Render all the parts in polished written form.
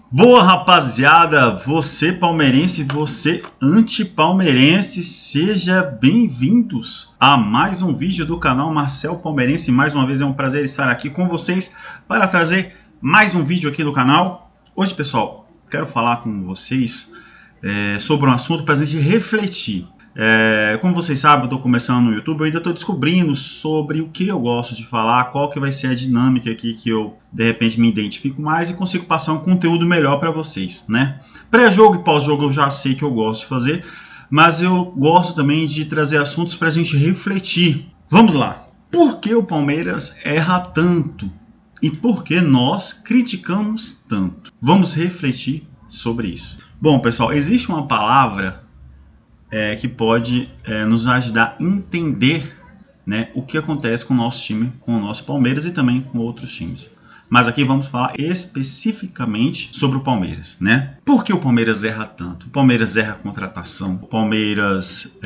Boa, rapaziada, você palmeirense, você anti-palmeirense, seja bem-vindos a mais um vídeo do canal Marcel Palmeirense. Mais uma vez é um prazer estar aqui com vocês para trazer mais um vídeo aqui do canal. Hoje, pessoal, quero falar com vocês sobre um assunto para a gente refletir. Como vocês sabem, eu estou começando no YouTube, eu ainda estou descobrindo sobre o que eu gosto de falar, qual que vai ser a dinâmica aqui que eu, de repente, me identifico mais e consigo passar um conteúdo melhor para vocês, né? Pré-jogo e pós-jogo eu já sei que eu gosto de fazer, mas eu gosto também de trazer assuntos para a gente refletir. Vamos lá! Por que o Palmeiras erra tanto? E por que nós criticamos tanto? Vamos refletir sobre isso. Bom, pessoal, existe uma palavra que pode nos ajudar a entender, né, o que acontece com o nosso time, com o nosso Palmeiras e também com outros times. Mas aqui vamos falar especificamente sobre o Palmeiras, né? Por que o Palmeiras erra tanto? O Palmeiras erra a contratação, o Palmeiras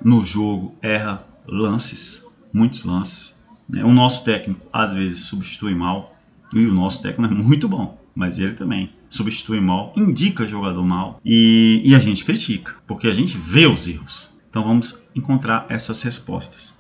no jogo erra lances, muitos lances, né? O nosso técnico às vezes substitui mal, e o nosso técnico é muito bom, mas ele também substitui mal, indica jogador mal e a gente critica, porque a gente vê os erros. Então vamos encontrar essas respostas.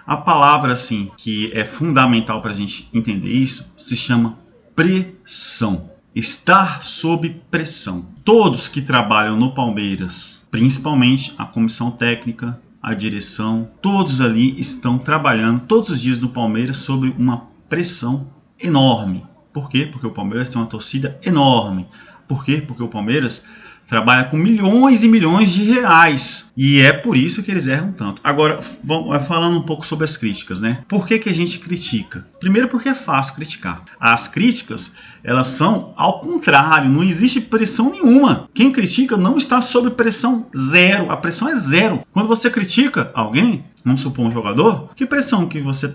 A palavra assim que é fundamental para a gente entender isso se chama pressão. Estar sob pressão. Todos que trabalham no Palmeiras, principalmente a comissão técnica, a direção, todos ali estão trabalhando todos os dias no Palmeiras sob uma pressão enorme. Por quê? Porque o Palmeiras tem uma torcida enorme. Por quê? Porque o Palmeiras trabalha com milhões e milhões de reais. E é por isso que eles erram tanto. Agora, vamos falando um pouco sobre as críticas, né? Por que a gente critica? Primeiro porque é fácil criticar. As críticas, elas são ao contrário, não existe pressão nenhuma. Quem critica não está sob pressão zero. A pressão é zero. Quando você critica alguém, vamos supor um jogador, que pressão que você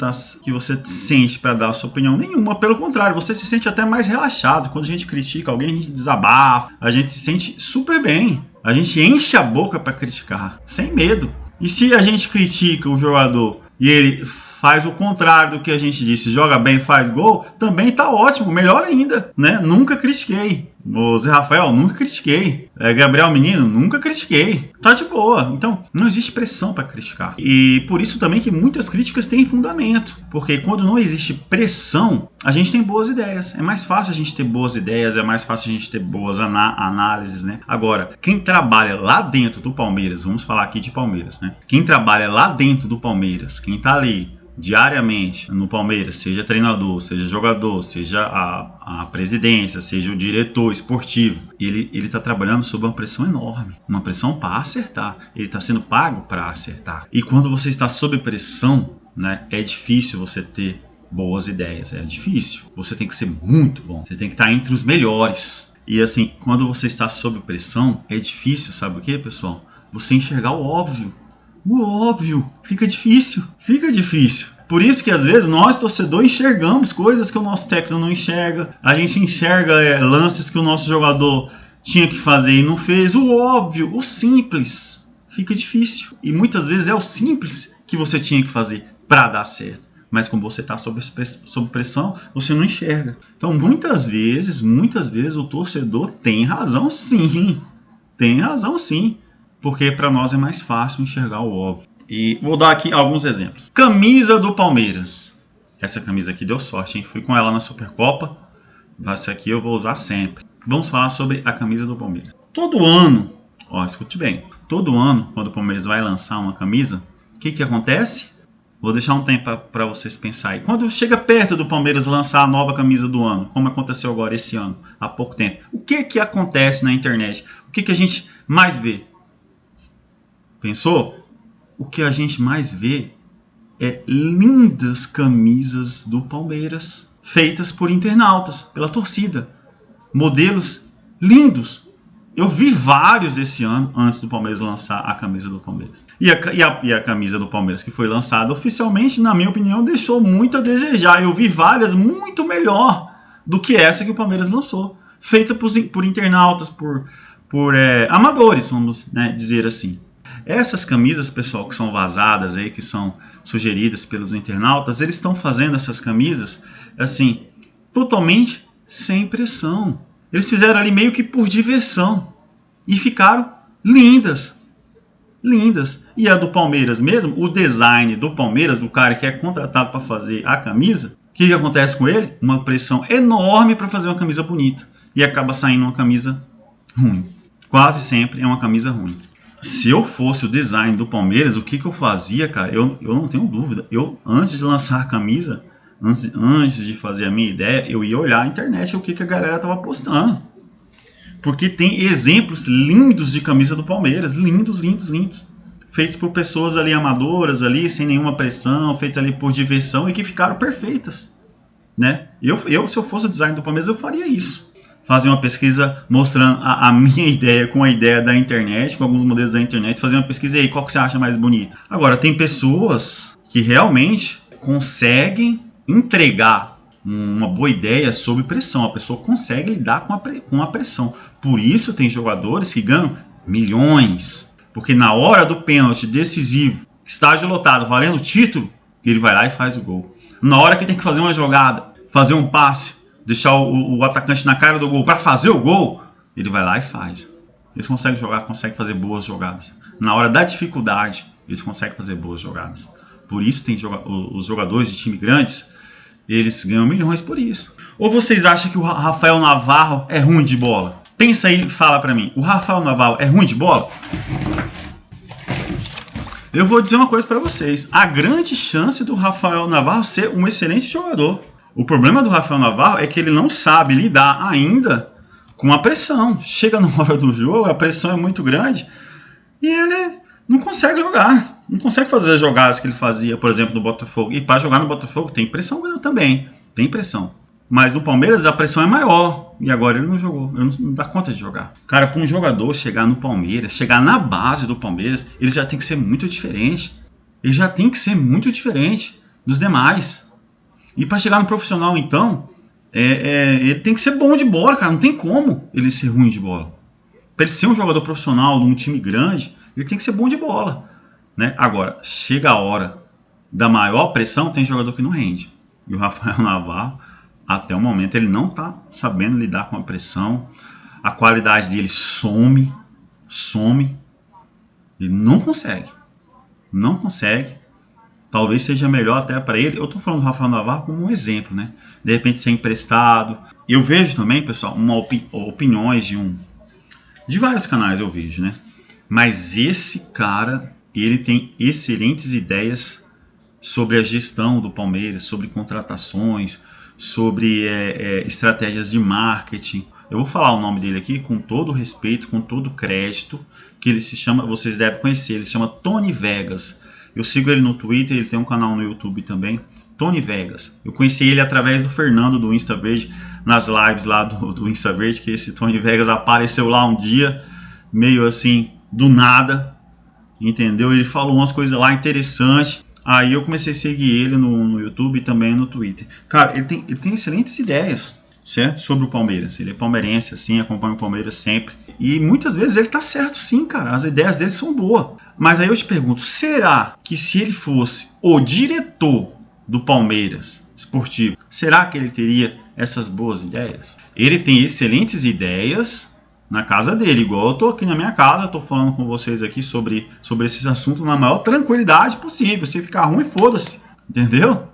sente para dar a sua opinião? Nenhuma, pelo contrário, você se sente até mais relaxado. Quando a gente critica alguém, a gente desabafa, a gente se sente super bem. A gente enche a boca para criticar, sem medo. E se a gente critica o jogador e ele faz o contrário do que a gente disse, joga bem, faz gol, também tá ótimo, melhor ainda, né? Nunca critiquei. O Zé Rafael, nunca critiquei. Gabriel Menino, nunca critiquei. Tá de boa. Então, não existe pressão para criticar. E por isso também que muitas críticas têm fundamento. Porque quando não existe pressão, a gente tem boas ideias. É mais fácil a gente ter boas ideias, é mais fácil a gente ter boas análises, né? Agora, quem trabalha lá dentro do Palmeiras, vamos falar aqui de Palmeiras, né? Quem trabalha lá dentro do Palmeiras, quem tá ali diariamente no Palmeiras, seja treinador, seja jogador, seja a presidência, seja o diretor esportivo, ele está trabalhando sob uma pressão enorme, uma pressão para acertar, ele está sendo pago para acertar. E quando você está sob pressão, né, é difícil você ter boas ideias, é difícil, você tem que ser muito bom, você tem que estar entre os melhores. E assim, quando você está sob pressão, é difícil, sabe o que, pessoal? Você enxergar o óbvio. O óbvio, fica difícil. Por isso que às vezes nós, torcedores, enxergamos coisas que o nosso técnico não enxerga. A gente enxerga lances que o nosso jogador tinha que fazer e não fez. O óbvio, o simples, fica difícil. E muitas vezes é o simples que você tinha que fazer para dar certo. Mas como você está sob pressão, você não enxerga. Então muitas vezes o torcedor tem razão sim. Tem razão sim. Porque para nós é mais fácil enxergar o óbvio. E vou dar aqui alguns exemplos. Camisa do Palmeiras. Essa camisa aqui deu sorte, hein? Fui com ela na Supercopa. Essa aqui eu vou usar sempre. Vamos falar sobre a camisa do Palmeiras. Todo ano, escute bem. Todo ano, quando o Palmeiras vai lançar uma camisa, o que acontece? Vou deixar um tempo para vocês pensarem. Quando chega perto do Palmeiras lançar a nova camisa do ano, como aconteceu agora esse ano, há pouco tempo, o que acontece na internet? O que a gente mais vê? Pensou? O que a gente mais vê é lindas camisas do Palmeiras, feitas por internautas, pela torcida. Modelos lindos. Eu vi vários esse ano, antes do Palmeiras lançar a camisa do Palmeiras. E a camisa do Palmeiras que foi lançada oficialmente, na minha opinião, deixou muito a desejar. Eu vi várias muito melhor do que essa que o Palmeiras lançou. Feita por internautas, por amadores, vamos, né, dizer assim. Essas camisas, pessoal, que são vazadas aí, que são sugeridas pelos internautas, eles estão fazendo essas camisas assim, totalmente sem pressão. Eles fizeram ali meio que por diversão. E ficaram lindas. Lindas. E a do Palmeiras mesmo, o design do Palmeiras, o cara que é contratado para fazer a camisa, o que acontece com ele? Uma pressão enorme para fazer uma camisa bonita. E acaba saindo uma camisa ruim. Quase sempre é uma camisa ruim. Se eu fosse o design do Palmeiras, o que eu fazia, cara? Eu não tenho dúvida. Eu, antes de lançar a camisa, antes de fazer a minha ideia, eu ia olhar a internet o que a galera tava postando. Porque tem exemplos lindos de camisa do Palmeiras. Lindos, lindos, lindos. Feitos por pessoas ali amadoras, ali, sem nenhuma pressão, feitas ali por diversão e que ficaram perfeitas. Né? Se eu fosse o design do Palmeiras, eu faria isso. Fazer uma pesquisa mostrando a minha ideia com a ideia da internet, com alguns modelos da internet, fazer uma pesquisa aí, qual que você acha mais bonito? Agora, tem pessoas que realmente conseguem entregar uma boa ideia sob pressão. A pessoa consegue lidar com a pressão. Por isso tem jogadores que ganham milhões. Porque na hora do pênalti decisivo, estádio lotado, valendo o título, ele vai lá e faz o gol. Na hora que tem que fazer uma jogada, fazer um passe, deixar o atacante na cara do gol para fazer o gol, ele vai lá e faz. Eles conseguem jogar, conseguem fazer boas jogadas. Na hora da dificuldade, eles conseguem fazer boas jogadas. Por isso tem os jogadores de time grandes, eles ganham milhões por isso. Ou vocês acham que o Rafael Navarro é ruim de bola? Pensa aí e fala pra mim. O Rafael Navarro é ruim de bola? Eu vou dizer uma coisa pra vocês. A grande chance do Rafael Navarro ser um excelente jogador. O problema do Rafael Navarro é que ele não sabe lidar ainda com a pressão. Chega na hora do jogo, a pressão é muito grande e ele não consegue jogar. Não consegue fazer as jogadas que ele fazia, por exemplo, no Botafogo. E para jogar no Botafogo tem pressão também. Tem pressão. Mas no Palmeiras a pressão é maior. E agora ele não jogou. Ele não dá conta de jogar. Cara, para um jogador chegar no Palmeiras, chegar na base do Palmeiras, ele já tem que ser muito diferente. Ele já tem que ser muito diferente dos demais. E para chegar no profissional, então, ele tem que ser bom de bola, cara. Não tem como ele ser ruim de bola. Para ele ser um jogador profissional de um time grande, ele tem que ser bom de bola. Né? Agora, chega a hora da maior pressão, tem jogador que não rende. E o Rafael Navarro, até o momento, ele não está sabendo lidar com a pressão. A qualidade dele some. Ele não consegue. Não consegue. Talvez seja melhor até para ele. Eu estou falando do Rafael Navarro como um exemplo, né? De repente ser emprestado. Eu vejo também, pessoal, opiniões de vários canais eu vejo, né? Mas esse cara, ele tem excelentes ideias sobre a gestão do Palmeiras, sobre contratações, sobre estratégias de marketing. Eu vou falar o nome dele aqui com todo respeito, com todo crédito, que ele se chama, vocês devem conhecer, ele se chama Tony Vegas. Eu sigo ele no Twitter, ele tem um canal no YouTube também, Tony Vegas. Eu conheci ele através do Fernando do Insta Verde, nas lives lá do Insta Verde, que esse Tony Vegas apareceu lá um dia, meio assim, do nada, entendeu? Ele falou umas coisas lá interessantes. Aí eu comecei a seguir ele no YouTube e também no Twitter. Cara, ele tem excelentes ideias, certo? Sobre o Palmeiras. Ele é palmeirense, assim, acompanha o Palmeiras sempre. E muitas vezes ele tá certo sim, cara. As ideias dele são boas. Mas aí eu te pergunto, será que se ele fosse o diretor do Palmeiras esportivo, será que ele teria essas boas ideias? Ele tem excelentes ideias na casa dele, igual eu tô aqui na minha casa, tô falando com vocês aqui sobre esse assunto na maior tranquilidade possível. Se ficar ruim, foda-se, entendeu?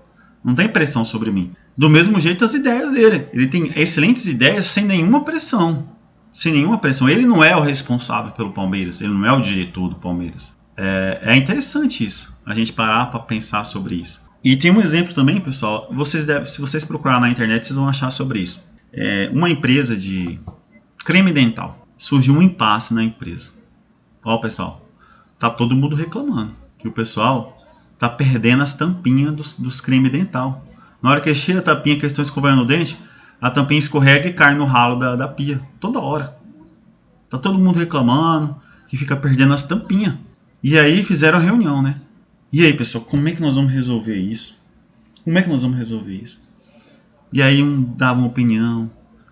Não tem pressão sobre mim. Do mesmo jeito as ideias dele, ele tem excelentes ideias sem nenhuma pressão. Sem nenhuma pressão. Ele não é o responsável pelo Palmeiras, ele não é o diretor do Palmeiras. É interessante isso, a gente parar para pensar sobre isso. E tem um exemplo também, pessoal, se vocês procurarem na internet, vocês vão achar sobre isso. Uma empresa de creme dental. Surgiu um impasse na empresa. Ó, pessoal, tá todo mundo reclamando que o pessoal tá perdendo as tampinhas dos creme dental. Na hora que eles tiram a tampinha que eles estão escovando o dente, a tampinha escorrega e cai no ralo da pia. Toda hora. Tá todo mundo reclamando que fica perdendo as tampinhas. E aí fizeram a reunião, né? E aí, pessoal, como é que nós vamos resolver isso? Como é que nós vamos resolver isso? E aí um dava uma opinião,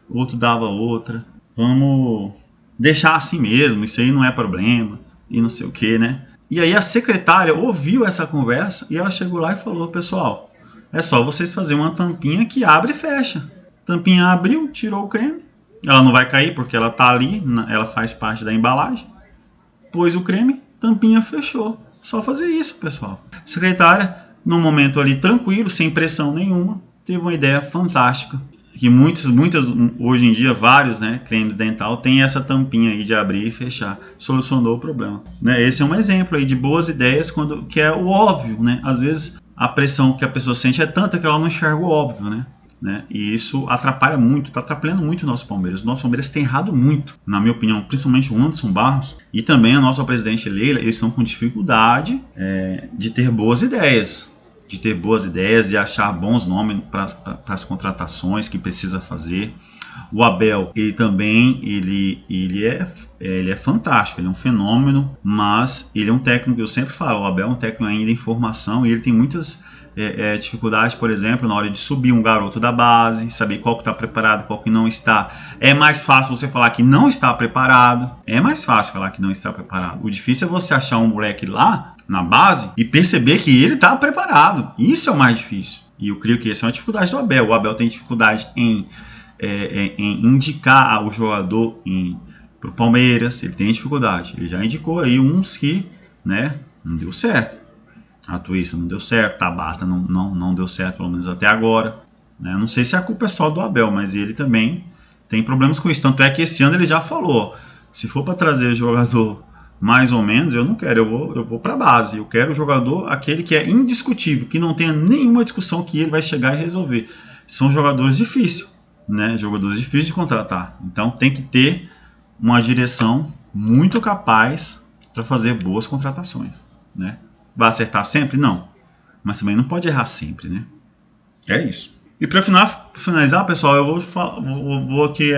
outro dava outra. Vamos deixar assim mesmo, isso aí não é problema, e não sei o que, né? E aí a secretária ouviu essa conversa e ela chegou lá e falou, pessoal, é só vocês fazerem uma tampinha que abre e fecha. Tampinha abriu, tirou o creme, Ela não vai cair porque ela tá ali, ela faz parte da embalagem. Pôs o creme, tampinha, fechou. Só fazer isso, pessoal. Secretária, num momento ali tranquilo, sem pressão nenhuma, teve uma ideia fantástica. Que muitas, hoje em dia, vários, né, cremes dental tem essa tampinha aí de abrir e fechar. Solucionou o problema. Né? Esse é um exemplo aí de boas ideias, que é o óbvio, né? Às vezes a pressão que a pessoa sente é tanta que ela não enxerga o óbvio, né? E isso atrapalha muito, está atrapalhando muito o nosso Palmeiras. O nosso Palmeiras tem errado muito, na minha opinião, principalmente o Anderson Barros e também a nossa presidente Leila. Eles estão com dificuldade de ter boas ideias. De achar bons nomes para as contratações que precisa fazer. O Abel, ele também, ele é fantástico, ele é um fenômeno, mas ele é um técnico, eu sempre falo, o Abel é um técnico ainda em formação e ele tem muitas dificuldades, por exemplo, na hora de subir um garoto da base, saber qual que está preparado, qual que não está. É mais fácil você falar que não está preparado, O difícil é você achar um moleque lá na base e perceber que ele está preparado. Isso é o mais difícil. E eu creio que essa é uma dificuldade do Abel. O Abel tem dificuldade em indicar o jogador para o Palmeiras. Ele tem dificuldade. Ele já indicou aí uns que, né, não deu certo. A Twissa não deu certo, Tabata não deu certo, pelo menos até agora. Né? Não sei se a culpa é só do Abel, mas ele também tem problemas com isso. Tanto é que esse ano ele já falou, se for para trazer jogador mais ou menos, eu não quero, eu vou para a base. Eu quero o jogador, aquele que é indiscutível, que não tenha nenhuma discussão que ele vai chegar e resolver. São jogadores difíceis, né? Jogadores difíceis de contratar. Então tem que ter uma direção muito capaz para fazer boas contratações, né? Vai acertar sempre? Não. Mas também não pode errar sempre, né? É isso. E para finalizar, pessoal, eu vou aqui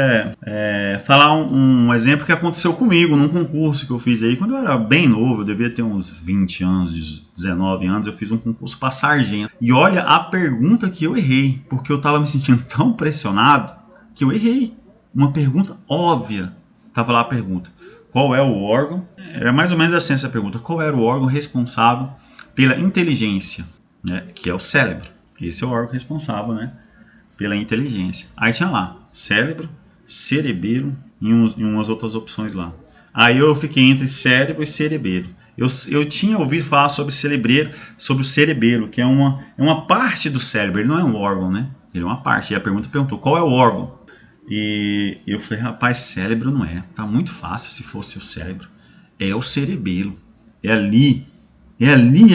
falar um exemplo que aconteceu comigo num concurso que eu fiz aí quando eu era bem novo. Eu devia ter uns 20 anos, 19 anos. Eu fiz um concurso para sargento. E olha a pergunta que eu errei, porque eu estava me sentindo tão pressionado que eu errei. Uma pergunta óbvia. Tava lá a pergunta. Qual é o órgão? Era mais ou menos assim essa pergunta. Qual era o órgão responsável pela inteligência? Né? Que é o cérebro. Esse é o órgão responsável, né, pela inteligência. Aí tinha lá, cérebro, cerebelo e umas outras opções lá. Aí eu fiquei entre cérebro e cerebelo. Eu tinha ouvido falar sobre o cerebelo, que é uma parte do cérebro. Ele não é um órgão, né? Ele é uma parte. E a pergunta perguntou, qual é o órgão? E eu falei, rapaz, cérebro não é. Tá muito fácil se fosse o cérebro. É o cerebelo. É ali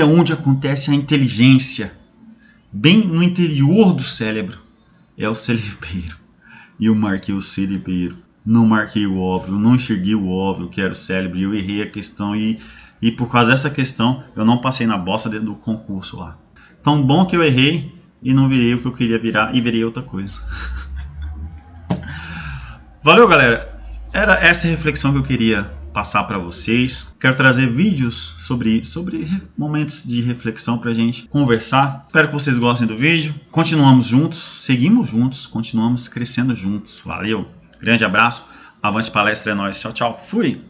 onde acontece a inteligência. Bem no interior do cérebro é o cerebelo. E eu marquei o cerebelo. Não marquei o óbvio, não enxerguei o óbvio que era o cérebro. E eu errei a questão e por causa dessa questão eu não passei na bosta do concurso lá. Tão bom que eu errei e não virei o que eu queria virar e virei outra coisa. Valeu, galera. Era essa reflexão que eu queria passar para vocês. Quero trazer vídeos sobre momentos de reflexão para a gente conversar. Espero que vocês gostem do vídeo. Continuamos juntos, seguimos juntos, continuamos crescendo juntos. Valeu, grande abraço, avante palestra, é nóis, tchau, tchau, fui!